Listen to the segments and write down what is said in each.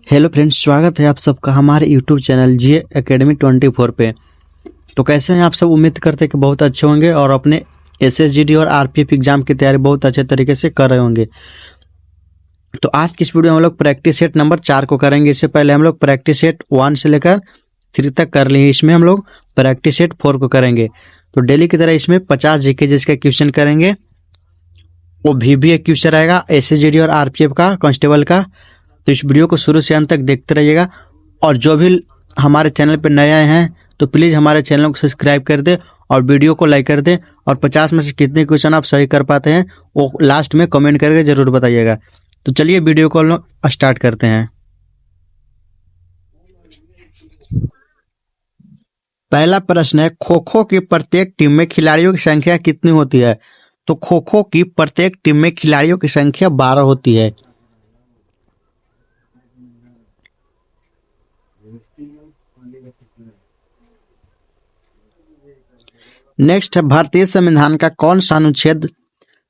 Hello friends, स्वागत है आप सबका हमारे यूट्यूब चैनल जी एकेडमी 24 पे। तो कैसे हैं आप सब? उम्मीद करते हैं कि बहुत अच्छे होंगे और अपने एसएसजीडी और आरपीएफ एग्जाम की तैयारी बहुत अच्छे तरीके से कर रहे होंगे। तो आज की इस वीडियो में हम लोग प्रैक्टिस सेट नंबर 4 को करेंगे। इससे पहले हम लोग प्रैक्टिस सेट 1 से लेकर 3 तक कर लिए। इसमें हम लोग प्रैक्टिस सेट 4 को करेंगे। तो डेली की तरह इसमें 50 जीके जिसका क्वेश्चन करेंगे। वो भी क्वेश्चन रहेगा एसएसजीडी और आरपीएफ का, कांस्टेबल का। तो इस वीडियो को शुरू से अंत तक देखते रहिएगा। और जो भी हमारे चैनल पर नए आए हैं तो प्लीज़ हमारे चैनल को सब्सक्राइब कर दे और वीडियो को लाइक कर दे। और 50 में से कितने क्वेश्चन आप सही कर पाते हैं वो लास्ट में कमेंट करके ज़रूर बताइएगा। तो चलिए वीडियो को लोग स्टार्ट करते हैं। पहला प्रश्न है, खो खो की प्रत्येक टीम में खिलाड़ियों की संख्या कितनी होती है? तो खो खो की प्रत्येक टीम में खिलाड़ियों की संख्या 12 होती है। नेक्स्ट है, भारतीय संविधान का कौन सा अनुच्छेद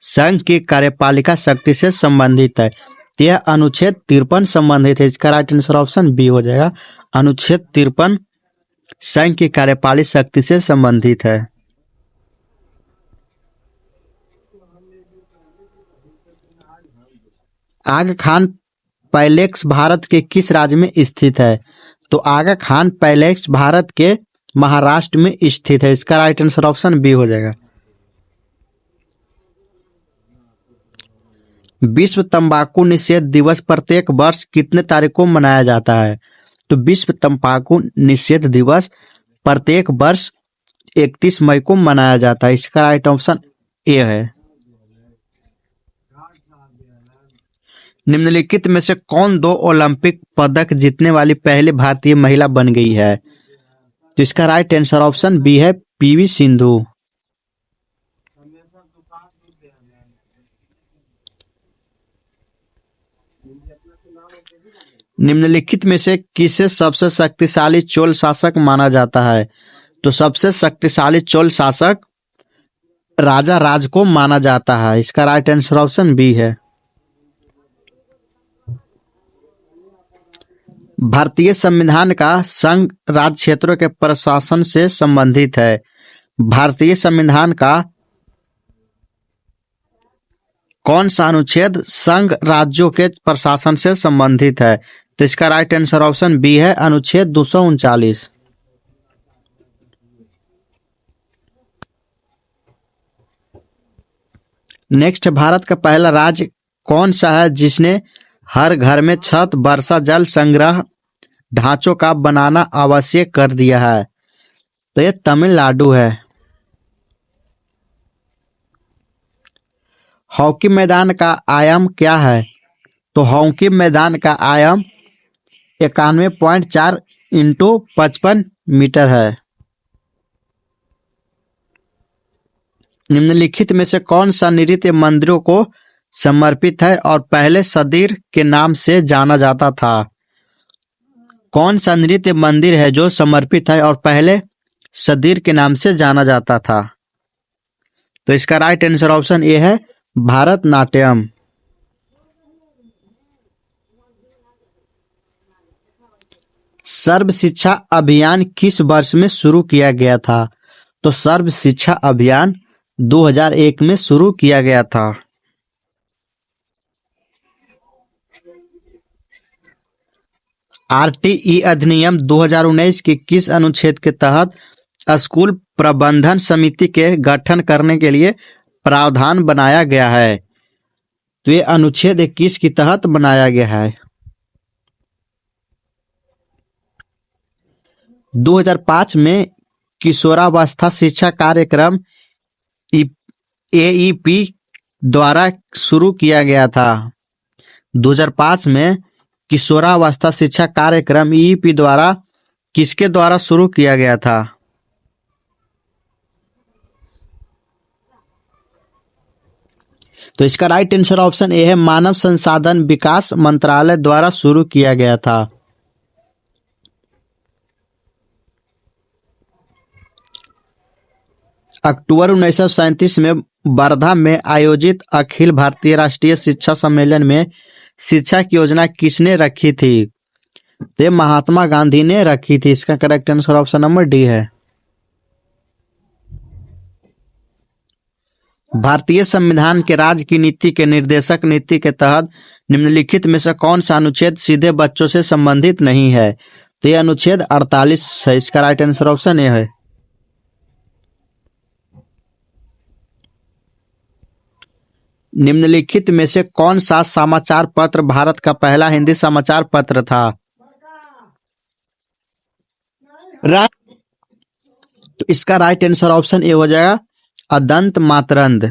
संघ की कार्यपालिका शक्ति से संबंधित है? यह अनुच्छेद 53 संबंधित है। इसका राइट आंसर ऑप्शन बी हो जाएगा। अनुच्छेद 53 संघ की कार्यपालिक शक्ति से संबंधित है। आगा खान पैलेस भारत के किस राज्य में स्थित है? तो आगा खान पैलेस भारत के महाराष्ट्र में स्थित है। इसका राइट आंसर ऑप्शन बी हो जाएगा। विश्व तंबाकू निषेध दिवस प्रत्येक वर्ष कितने तारीख को मनाया जाता है? तो विश्व तंबाकू निषेध दिवस प्रत्येक वर्ष 31 मई को मनाया जाता है। इसका राइट ऑप्शन ए है। निम्नलिखित में से कौन 2 ओलंपिक पदक जीतने वाली पहली भारतीय महिला बन गई है? तो इसका राइट आंसर ऑप्शन बी है, पीवी सिंधु। निम्नलिखित में से किसे सबसे शक्तिशाली चोल शासक माना जाता है? तो सबसे शक्तिशाली चोल शासक राजा राज को माना जाता है। इसका राइट आंसर ऑप्शन बी है। भारतीय संविधान का संघ राज्य क्षेत्रों के प्रशासन से संबंधित है। भारतीय संविधान का कौन सा अनुच्छेद संघ राज्यों के प्रशासन से संबंधित है? तो इसका राइट आंसर ऑप्शन बी है, अनुच्छेद 239। नेक्स्ट, भारत का पहला राज्य कौन सा है जिसने हर घर में छत वर्षा जल संग्रह ढांचों का बनाना आवश्यक कर दिया है? तो ये तमिलनाडु है। हॉकी मैदान का आयाम क्या है? तो हॉकी मैदान का आयाम 91.4 × 55 मीटर है। निम्नलिखित में से कौन सा नृत्य मंदिरों को समर्पित है और पहले सदीर के नाम से जाना जाता था? कौन सा नृत्य मंदिर है जो समर्पित है और पहले सदीर के नाम से जाना जाता था? तो इसका राइट आंसर ऑप्शन ए है, भारतनाट्यम। सर्व शिक्षा अभियान किस वर्ष में शुरू किया गया था? तो सर्व शिक्षा अभियान 2001 में शुरू किया गया था। आरटीई अधिनियम 2019 के किस अनुच्छेद के तहत स्कूल प्रबंधन समिति के गठन करने के लिए प्रावधान बनाया गया है? तो ये अनुच्छेद 21 के तहत बनाया गया है। 2005 में किशोरावस्था शिक्षा कार्यक्रम एईपी द्वारा शुरू किया गया था। 2005 में किशोरावस्था शिक्षा कार्यक्रम ईईपी द्वारा किसके द्वारा शुरू किया गया था? तो इसका राइट आंसर ऑप्शन ए है, मानव संसाधन विकास मंत्रालय द्वारा शुरू किया गया था। अक्टूबर 1937 में वर्धा में आयोजित अखिल भारतीय राष्ट्रीय शिक्षा सम्मेलन में शिक्षा की योजना किसने रखी थी? तो ये महात्मा गांधी ने रखी थी। इसका correct answer option number D है। भारतीय संविधान के राज्य की नीति के निर्देशक नीति के तहत निम्नलिखित में से कौन सा अनुच्छेद सीधे बच्चों से संबंधित नहीं है? तो यह अनुच्छेद 48 है। इसका राइट आंसर ऑप्शन ए है। निम्नलिखित में से कौन सा समाचार पत्र भारत का पहला हिंदी समाचार पत्र था? तो इसका राइट आंसर ऑप्शन ए हो जाएगा अदंत मातरंद।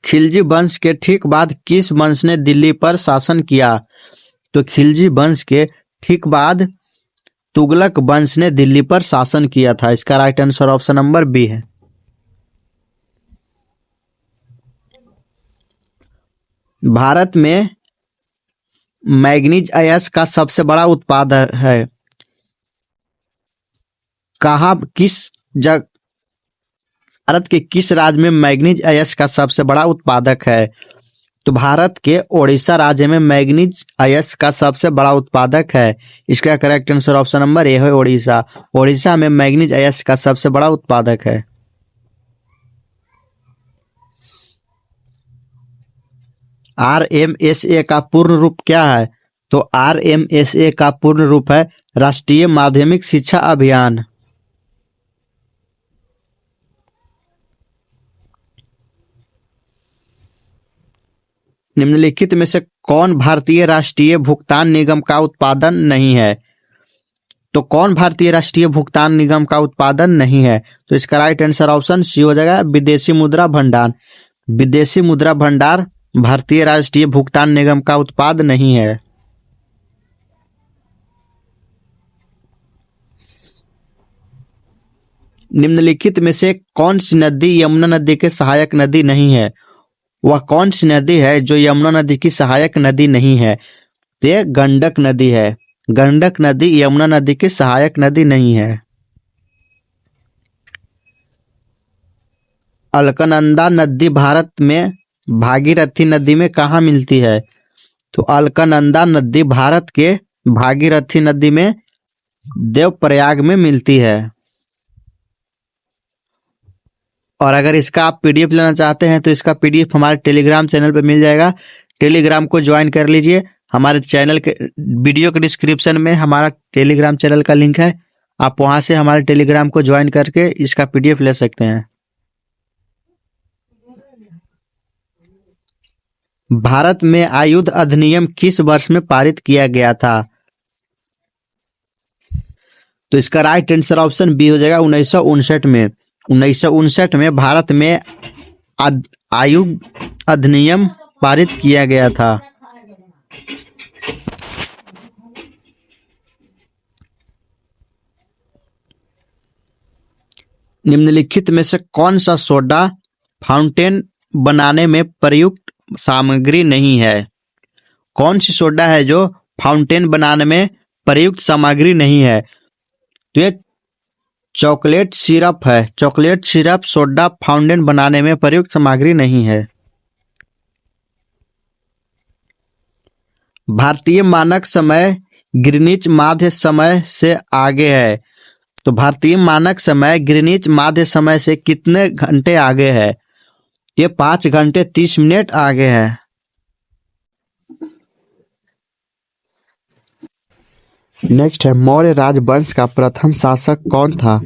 खिलजी वंश के ठीक बाद किस वंश ने दिल्ली पर शासन किया? तो खिलजी वंश के ठीक बाद तुगलक वंश ने दिल्ली पर शासन किया था। इसका right answer option number B है। भारत में मैग्नीज अयस्क का सबसे बड़ा उत्पादक है। कहा किस जग भारत के किस राज्य में मैग्नीज अयस्क का सबसे बड़ा उत्पादक है? तो भारत के ओडिशा राज्य में मैग्नीज अयस्क का सबसे बड़ा उत्पादक है। इसका correct answer option number A है ओडिशा। ओडिशा में मैग्नीज अयस्क का सबसे बड़ा उत्पादक है। RMSA का पूर्ण रूप क्या है? तो RMSA का पूर्ण रूप है राष्ट्रीय माध्यमिक शिक्षा अभियान। निम्नलिखित में से कौन भारतीय राष्ट्रीय भुगतान निगम का उत्पादन नहीं है? तो कौन भारतीय राष्ट्रीय भुगतान निगम का उत्पादन नहीं है? तो इसका राइट आंसर ऑप्शन सी हो जाएगा विदेशी मुद्रा भंडार। विदेशी मुद्रा भंडार भारतीय राष्ट्रीय भुगतान निगम का उत्पाद नहीं है। निम्नलिखित में से कौन सी नदी यमुना नदी के सहायक नदी नहीं है? वह कौन सी नदी है जो यमुना नदी की सहायक नदी नहीं है? तो यह गंडक नदी है। गंडक नदी यमुना नदी की सहायक नदी नहीं है। अलकनंदा नदी भारत में भागीरथी नदी में कहाँ मिलती है? तो अलकनंदा नदी भारत के भागीरथी नदी में देवप्रयाग में मिलती है। और अगर इसका आप पीडीएफ लेना चाहते हैं तो इसका पीडीएफ हमारे टेलीग्राम चैनल पर मिल जाएगा। टेलीग्राम को ज्वाइन कर लीजिए। हमारे चैनल के वीडियो के डिस्क्रिप्शन में हमारा टेलीग्राम चैनल का लिंक है। आप वहां से हमारे टेलीग्राम को ज्वाइन करके इसका पीडीएफ ले सकते हैं। भारत में आयुध अधिनियम किस वर्ष में पारित किया गया था? तो इसका राइट आंसर ऑप्शन बी हो जाएगा 1959 में। 1959 में भारत में आयुध अधिनियम पारित किया गया था। निम्नलिखित में से कौन सा सोडा फाउंटेन बनाने में प्रयुक्त सामग्री नहीं है? कौन सी सोडा है जो फाउंटेन बनाने में प्रयुक्त सामग्री नहीं है? तो ये चॉकलेट सिरप है। चॉकलेट सिरप सोडा फाउंटेन बनाने में प्रयुक्त सामग्री नहीं है। भारतीय मानक समय ग्रीनिच माध्य समय से आगे है। तो भारतीय मानक समय ग्रीनिच माध्य समय से कितने घंटे आगे है? ये 5 घंटे 30 मिनट आगे है। नेक्स्ट है मौर्य राजवंश का प्रथम शासक कौन था?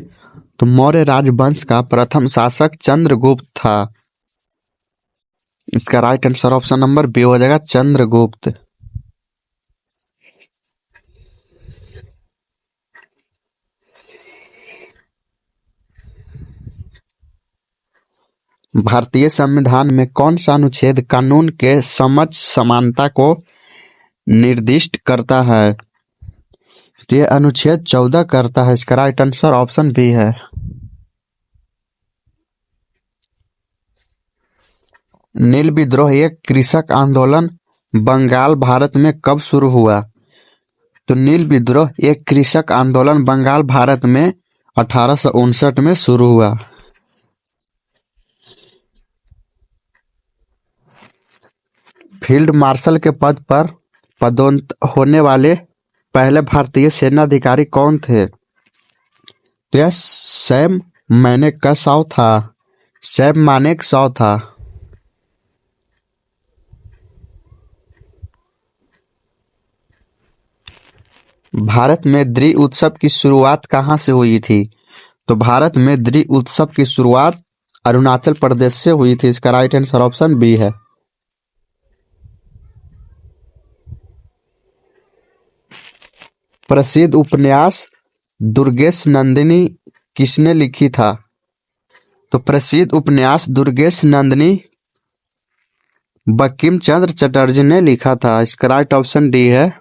तो मौर्य राजवंश का प्रथम शासक चंद्रगुप्त था। इसका right answer option number B हो जाएगा चंद्रगुप्त। भारतीय संविधान में कौन सा अनुच्छेद कानून के समझ समानता को निर्दिष्ट करता है? तो ये अनुच्छेद 14 करता है। इसका राइट आंसर ऑप्शन बी है। नील विद्रोह एक कृषक आंदोलन बंगाल भारत में कब शुरू हुआ? तो नील विद्रोह एक कृषक आंदोलन बंगाल भारत में 1859 में शुरू हुआ। फील्ड मार्शल के पद पर पदोन्नत होने वाले पहले भारतीय सेनाधिकारी कौन थे? तो यह सैम मानेकशॉ था। सैम मानेकशॉ था। भारत में द्रि उत्सव की शुरुआत कहाँ से हुई थी? तो भारत में द्रि उत्सव की शुरुआत अरुणाचल प्रदेश से हुई थी। इसका राइट आंसर ऑप्शन बी है। प्रसिद्ध उपन्यास दुर्गेश नंदिनी किसने लिखी था? तो प्रसिद्ध उपन्यास दुर्गेश नंदिनी बंकिम चंद्र चटर्जी ने लिखा था। इसका राइट ऑप्शन डी है।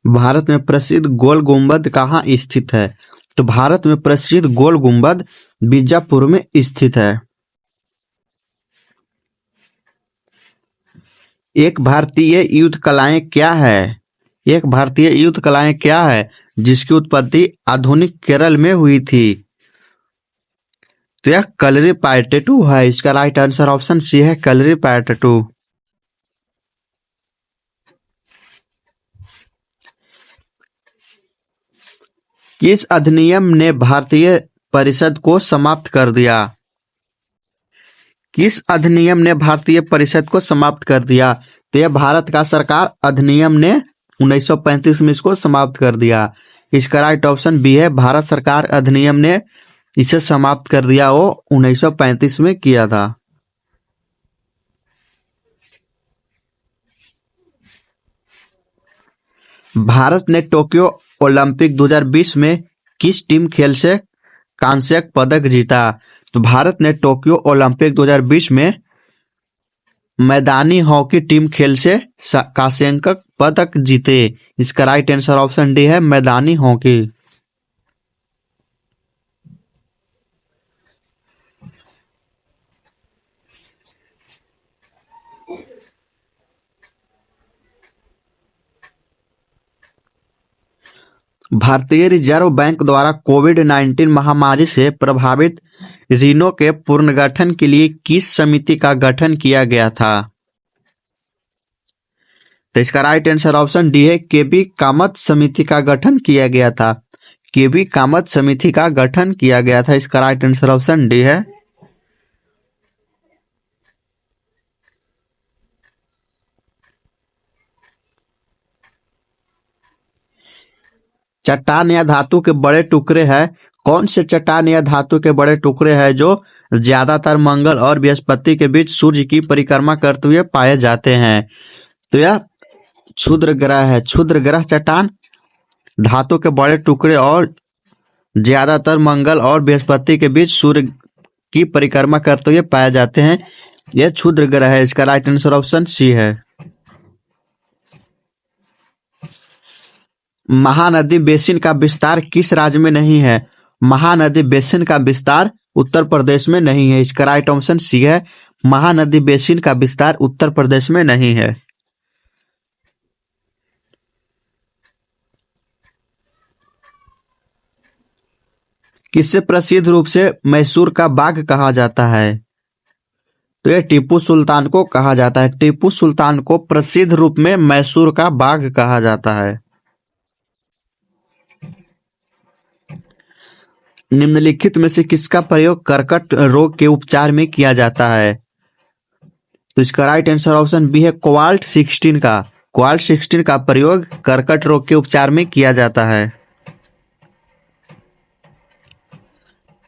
भारत में प्रसिद्ध गोल गुंबद कहाँ स्थित है? तो भारत में प्रसिद्ध गोल गुंबद बीजापुर में स्थित है। एक भारतीय युद्ध कलाएं क्या है? एक भारतीय युद्ध कलाएं क्या है जिसकी उत्पत्ति आधुनिक केरल में हुई थी? तो यह कलरीपायट्टू है। इसका राइट आंसर ऑप्शन सी है, कलरीपायट्टू। किस अधिनियम ने भारतीय परिषद को समाप्त कर दिया? किस अधिनियम ने भारतीय परिषद को समाप्त कर दिया? तो यह भारत का सरकार अधिनियम ने 1935 में इसको समाप्त कर दिया। इसका राइट ऑप्शन बी है, भारत सरकार अधिनियम ने इसे समाप्त कर दिया। वो 1935 में किया था। भारत ने टोक्यो ओलंपिक 2020 में किस टीम खेल से कांस्य पदक जीता? तो भारत ने टोक्यो ओलंपिक 2020 में मैदानी हॉकी टीम खेल से कांस्य पदक जीते। इसका राइट आंसर ऑप्शन डी है, मैदानी हॉकी। भारतीय रिजर्व बैंक द्वारा कोविड-19 महामारी से प्रभावित ऋणों के पुनर्गठन के लिए किस समिति का गठन किया गया था? तो इसका राइट आंसर ऑप्शन डी है, केबी कामत समिति का गठन किया गया था। केबी कामत समिति का गठन किया गया था। इसका राइट आंसर ऑप्शन डी है। चट्टान या धातु के बड़े टुकड़े हैं। कौन से चट्टान या धातु के बड़े टुकड़े हैं जो ज्यादातर मंगल और बृहस्पति के बीच सूर्य की परिक्रमा करते हुए पाए जाते हैं? तो यह क्षुद्र ग्रह है। क्षुद्र ग्रह चट्टान धातु के बड़े टुकड़े और ज्यादातर मंगल और बृहस्पति के बीच सूर्य की परिक्रमा करते हुए पाए जाते हैं। यह क्षुद्र ग्रह है। इसका राइट आंसर ऑप्शन सी है। महानदी बेसिन का विस्तार किस राज्य में नहीं है? महानदी बेसिन का विस्तार उत्तर प्रदेश में नहीं है। इसका राइट ऑप्शन सी है, महानदी बेसिन का विस्तार उत्तर प्रदेश में नहीं है। किससे प्रसिद्ध रूप से मैसूर का बाघ कहा जाता है? तो यह टीपू सुल्तान को कहा जाता है। टीपू सुल्तान को प्रसिद्ध रूप में मैसूर का बाघ कहा जाता है। निम्नलिखित में से किसका प्रयोग कर्कट रोग के उपचार में किया जाता है? तो इसका राइट आंसर ऑप्शन बी है, कोबाल्ट 16 का। कोबाल्ट 16 का प्रयोग कर्कट रोग के उपचार में किया जाता है।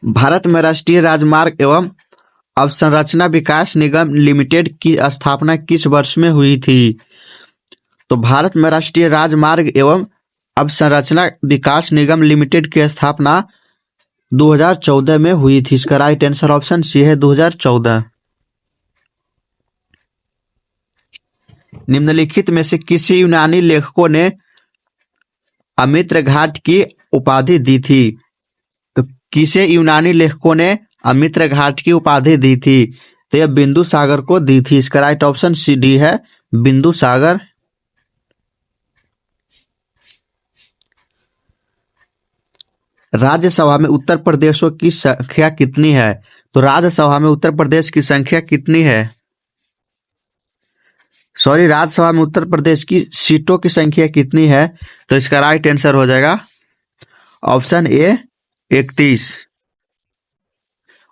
भारत में राष्ट्रीय राजमार्ग एवं अवसंरचना विकास निगम लिमिटेड की स्थापना किस वर्ष में हुई थी? तो भारत में राष्ट्रीय राजमार्ग एवं अवसंरचना विकास निगम लिमिटेड की स्थापना 2014 में हुई थी। इसका राइट आंसर ऑप्शन सी है, 2014। निम्नलिखित में से किसी यूनानी लेखकों ने अमित्र घाट की उपाधि दी थी? तो किसे यूनानी लेखकों ने अमित्र घाट की उपाधि दी थी? तो यह बिंदु सागर को दी थी। इसका राइट ऑप्शन सी डी है, बिंदु सागर। राज्यसभा में उत्तर प्रदेशों की संख्या कितनी है? तो राज्यसभा में उत्तर प्रदेश की संख्या कितनी है? सॉरी, राज्यसभा में उत्तर प्रदेश की सीटों की संख्या कितनी है? तो इसका राइट आंसर हो जाएगा ऑप्शन ए 31।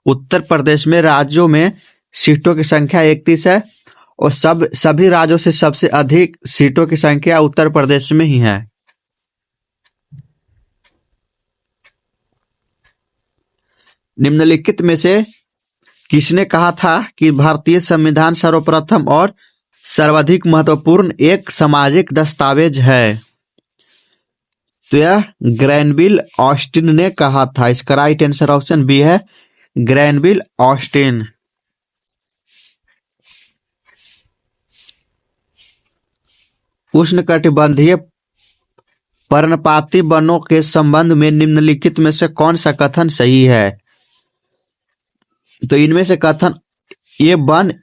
उत्तर प्रदेश में राज्यों में सीटों की संख्या 31 है और सभी राज्यों से सबसे अधिक सीटों की संख्या उत्तर प्रदेश में ही है। निम्नलिखित में से किसने कहा था कि भारतीय संविधान सर्वप्रथम और सर्वाधिक महत्वपूर्ण एक सामाजिक दस्तावेज है? तो यह ग्रैनविल ऑस्टिन ने कहा था। इसका राइट आंसर ऑप्शन बी है, ग्रैनविल ऑस्टिन। उष्णकटिबंधीय पर्णपाती वनों के संबंध में निम्नलिखित में से कौन सा कथन सही है? तो इनमें से कथन, ये वन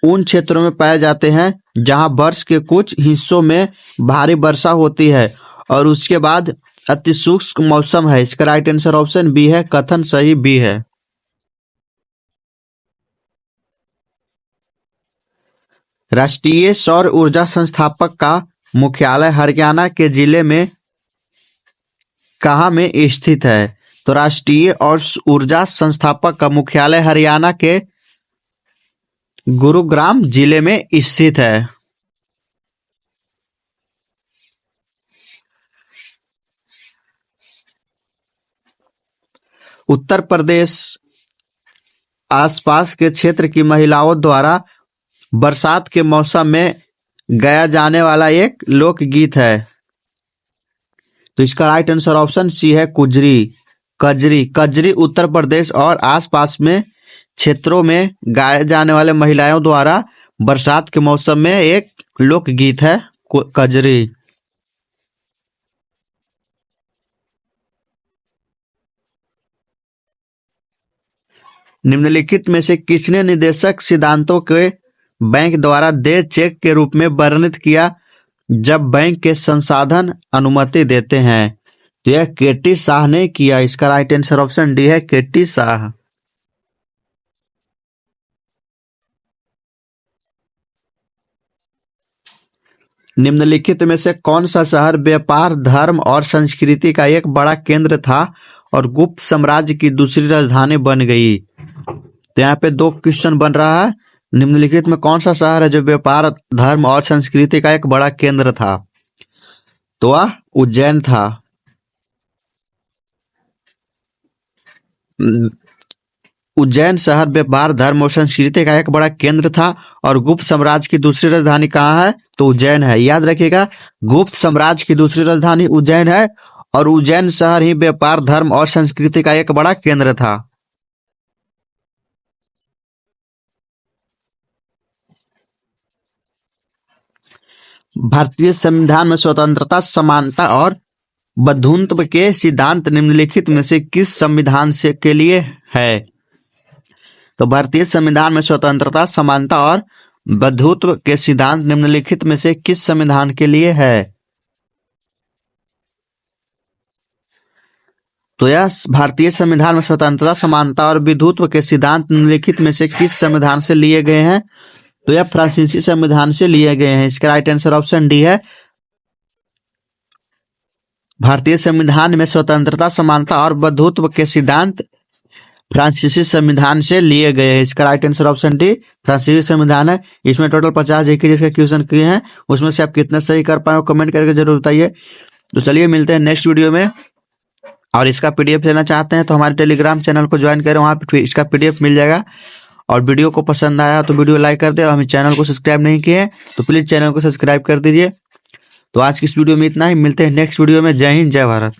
उन क्षेत्रों में पाए जाते हैं जहां वर्ष के कुछ हिस्सों में भारी वर्षा होती है और उसके बाद अति शुष्क मौसम है। इसका राइट आंसर ऑप्शन बी है, कथन सही बी है। राष्ट्रीय सौर ऊर्जा संस्थापक का मुख्यालय हरियाणा के जिले में कहाँ में स्थित है? तो राष्ट्रीय और ऊर्जा संस्थापक का मुख्यालय हरियाणा के गुरुग्राम जिले में स्थित है। उत्तर प्रदेश आसपास के क्षेत्र की महिलाओं द्वारा बरसात के मौसम में गाया जाने वाला एक लोकगीत है। तो इसका राइट आंसर ऑप्शन सी है, कुजरी। कजरी। कजरी उत्तर प्रदेश और आसपास में क्षेत्रों में गाए जाने वाले महिलाओं द्वारा बरसात के मौसम में एक लोकगीत है, कजरी। निम्नलिखित में से किसने निदेशक सिद्धांतों के बैंक द्वारा देय चेक के रूप में वर्णित किया जब बैंक के संसाधन अनुमति देते हैं? तो यह केटी शाह ने किया। इसका राइट आंसर ऑप्शन डी है, केटी शाह। निम्नलिखित में से कौन सा शहर व्यापार, धर्म और संस्कृति का एक बड़ा केंद्र था और गुप्त साम्राज्य की दूसरी राजधानी बन गई? तो यहाँ पे दो क्वेश्चन बन रहा है। निम्नलिखित में कौन सा शहर है जो व्यापार, धर्म और संस्कृति का एक बड़ा केंद्र था? तो वह उज्जैन था। उज्जैन शहर व्यापार, धर्म और संस्कृति का एक बड़ा केंद्र था और गुप्त साम्राज्य की दूसरी राजधानी कहाँ है? तो उज्जैन है। याद रखिएगा, गुप्त साम्राज्य की दूसरी राजधानी उज्जैन है और उज्जैन शहर ही व्यापार, धर्म और संस्कृति का एक बड़ा केंद्र था। भारतीय संविधान में स्वतंत्रता, समानता और बंधुत्व के सिद्धांत निम्नलिखित में से किस संविधान से के लिए है? तो भारतीय संविधान में स्वतंत्रता, समानता और बंधुत्व के सिद्धांत निम्नलिखित में से किस संविधान के लिए है? तो यह भारतीय संविधान में स्वतंत्रता, समानता और बंधुत्व के सिद्धांत निम्नलिखित में से किस संविधान से लिए गए हैं? तो यह फ्रांसीसी संविधान से लिए गए हैं। इसका राइट आंसर ऑप्शन डी है, भारतीय संविधान में स्वतंत्रता, समानता और बंधुत्व के सिद्धांत फ्रांसीसी संविधान से लिए गए हैं। इसका राइट आंसर ऑप्शन डी, फ्रांसीसी संविधान है। इसमें टोटल 50 जीके जिसके क्वेश्चन किए हैं, उसमें से आप कितना सही कर पाए कमेंट करके जरूर बताइए। तो चलिए मिलते हैं नेक्स्ट वीडियो में। और इसका पीडीएफ लेना चाहते हैं तो हमारे टेलीग्राम चैनल को ज्वाइन करें, वहाँ पे इसका पीडीएफ मिल जाएगा। और वीडियो को पसंद आया तो वीडियो लाइक कर दे और हमें चैनल को सब्सक्राइब नहीं किए तो प्लीज चैनल को सब्सक्राइब कर दीजिए। तो आज की इस वीडियो में इतना ही, मिलते हैं नेक्स्ट वीडियो में। जय हिंद, जय भारत।